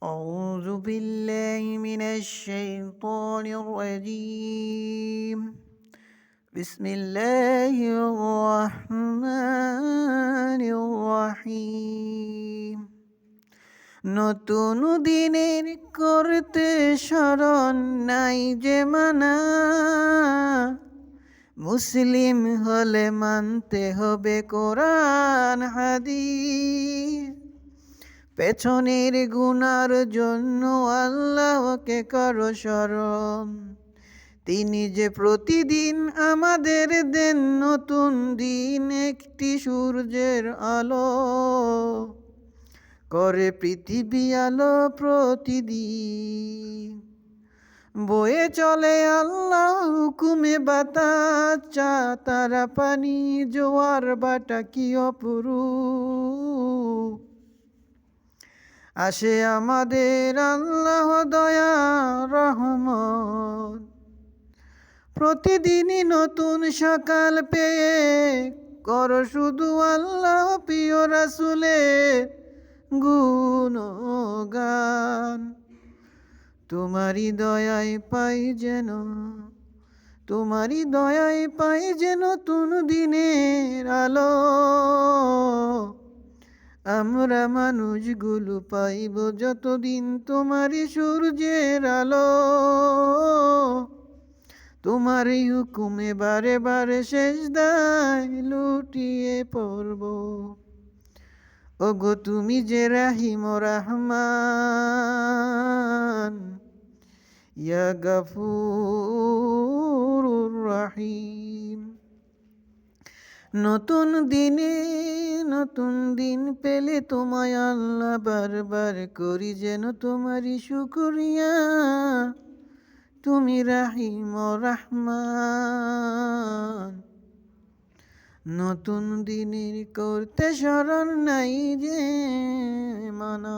أعوذ بالله من الشيطان الرجيم بسم الله الرحمن الرحيم নতুন দিনের করতে স্মরণ নাই যে মানা মুসলিম হলে মানতে হবে কোরআন হাদিস পেছনের গুনার জন্য আল্লাহকে করো স্মরণ তিনি যে প্রতিদিন আমাদের দেন নতুন দিন একটি সূর্যের আলো করে পৃথিবী আলো প্রতিদিন বয়ে চলে আল্লাহ হুকুমে বাতাস চা তারা পানি জোয়ার বাটা কি অপরূপ আসে আমাদের আল্লাহ দয়া রহমত প্রতিদিনই নতুন সকাল পেয়ে কর শুধু আল্লাহ প্রিয় রাসূলে গুণগান তোমারই দয়ায় পাই যেন তোমারই দয়ায় পাই যে নতুন দিনের আলো আমরা মানুষগুলো পাইব যতদিন তোমারই সূর্যের আলো তোমারই হুকুমে বারে বারে সেজদায় লুটিয়ে পড়ব ওগো তুমি যে রাহিম রহমান ইয়া গফুরুর রহিম নতুন দিন পেলে তোমায় আল্লাহ বারবার করি যেন তোমারই শুকরিয়া তুমি রাহিম রহমান নতুন দিনের করতে স্মরণ নাই যে মানা